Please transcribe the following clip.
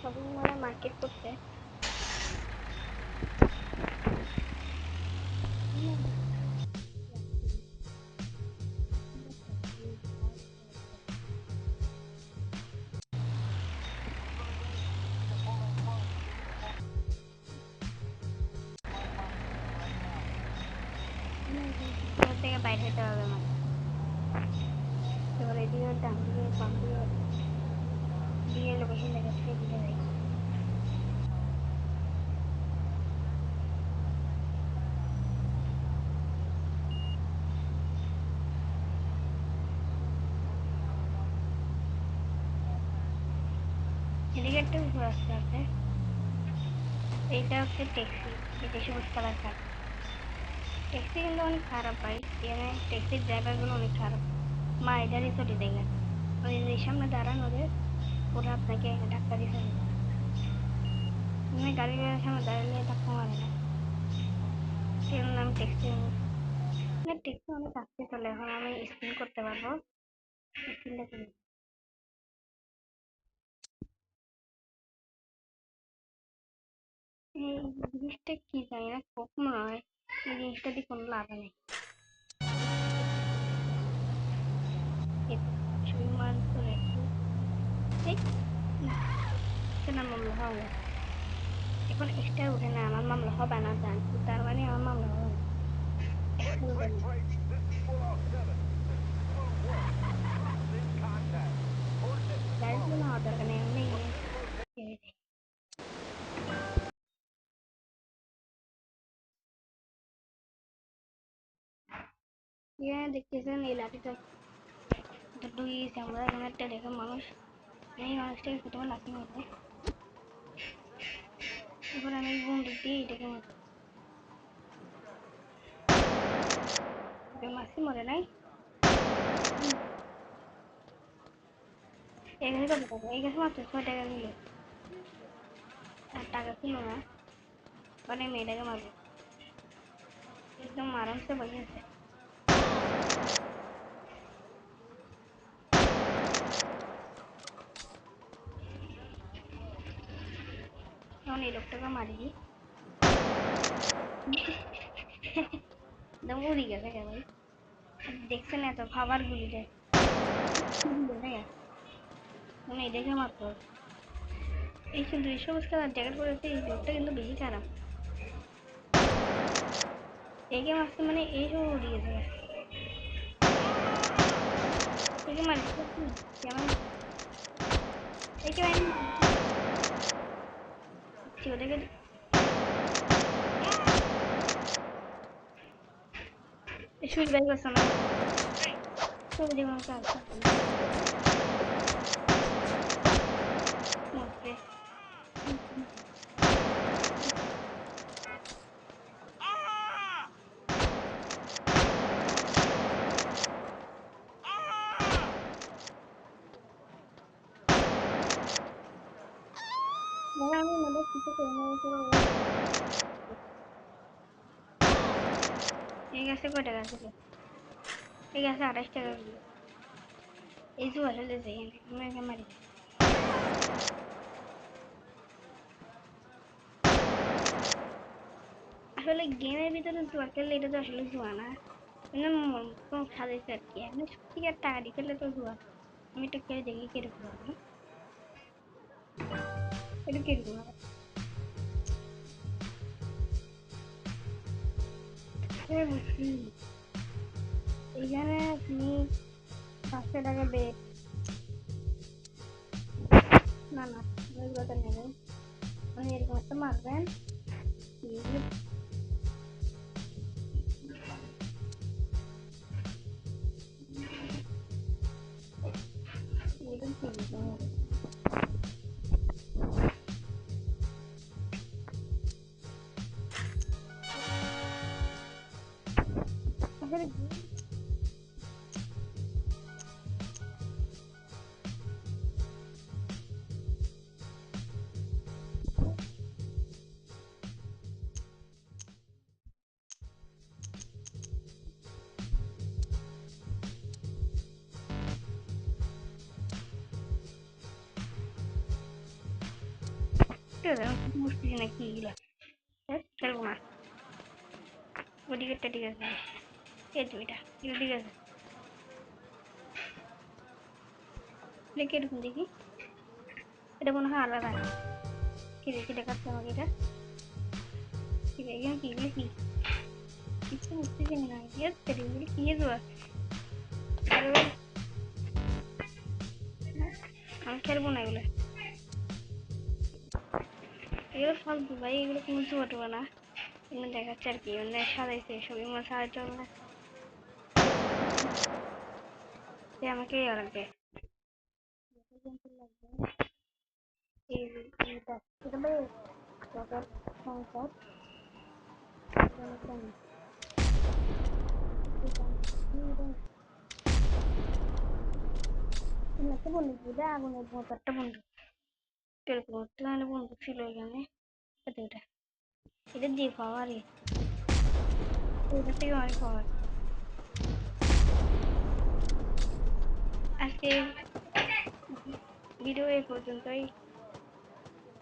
shopping মলে market করতে থেকে বাইরে হতে হবে মানে এবার এদিকে ডান দিকে বাম দিকে দিয়ে লোকেশন দেখাচ্ছে এদিকে যাই এদিকে একটা উপর রাস্তা আছে এইটা হচ্ছে ট্যাক্সি যেটা সবুজ কালার কার ট্যাক্সি কিন্তু অনেক খারাপ ভাই এখানে ট্যাক্সির ড্রাইভার গুলো অনেক খারাপ মা এধারই চলে দেখে ওই যে সামনে দাঁড়ানো ওদের ওরা আপনাকে ধাক্কা দিয়ে ফেলবে মানে গাড়ির সামনে দাঁড়ালে ধাক্কা মারে না সেজন্য আমি ট্যাক্সি না ট্যাক্সি অনেক আসতে চলে এখন আমি স্পিন করতে পারবো স্পিনটা করি এই জিনিসটা কি জানি না খুব মনে হয় এই জিনিসটা দিয়ে কোনো লাভ নেই সুইমার চলে এই না মামলা হবে এখন এক্সট্রা উঠে না আমার মামলা হবে না জানছি তার মানে আমার মামলা হবে না এক্সট্রা উঠে না গাড়িগুলো নেওয়ার দরকার নেই এমনি দেখতেছেন এই লাঠিটা ঢুকিয়েছি আমরা এখানে একটা দেখে মানুষ এই মানুষটাকে প্রথমে লাঠি মারবো এবার আমি বন্দুক দিয়ে এটাকে মারছি মরে নাই এই গাছে কত টাকা এই গাছে মাত্র 6 টাকা দিল আর টাকা ছিল না মানে মেয়েটাকে মারবো একদম আরামসে বসে আছে এখন এই লোকটাকে মারি একদম উড়ি গেছে ভাই দেখছেন এত খাবার গুলি দেয় মানে এটাকে মারতে হবে এই কিন্তু এই সবুজ কালার জ্যাকেট পরেছে এই লোকটা কিন্তু বেশি খারাপ একে মারছে মানে এই সব উড়ি গেছে একে মারি কেমন একে মারি ওটাকে সুইচ বাই করছে না সব যেমন কাজ মরছে আমি মনে কিছু করে না এই গাছে কয় টাকা ছিল এই গাছে 28 টাকা ছিল এই যে আসলে যাই আমি মারি আসলে গেমের ভিতরে জুয়া খেললে এটা তো আসলে জুয়া না মানে কোনো সাজাইছে আর কি আমি সত্যিকার টাকা দিয়ে খেললে তো জুয়া আমি এটা খেলে দেখি কিরকম হবে এটা কিরকম হবে বুঝছি এইখানে আপনি 500 টাকা বেড না না ওইগুলোতে নেবেন মানে এরকম একটা মারবেন এরকম কিনতে হবে আসলে করতে হবে আমি কিছু বুঝতেছি না কি এগুলো খেলবো না ওদিকেরটা ঠিক আছে এই তো এটা এটা ঠিক আছে এটা কিরকম দেখি এটা মনে হয় আলাদা কি দেখি দেখাচ্ছে আমাকে এটা ঠিক আছে এখানে কি এগুলো কি কিছু বুঝতেছি না এগুলো কি দেওয়া আমি খেলবো না এগুলো এগুলো ফালতু ভাই এগুলো কোনো ছোটো না এগুলো দেখাচ্ছে আর কি মানে সাজাইছে এসব এগুলো সাজাতে হবে না সে আমাকে ইয়ে লাগবে এই এটা এটা ভাই চকের সংসার একটা বন্দুক এটা আগুনের মতো একটা বন্দুক এরকম একটা বন্দুক ছিল এখানে এটা এটা এটা দিয়ে পাওয়ারই এটা থেকে অনেক পাওয়ার আজকে ভিডিও এই পর্যন্তই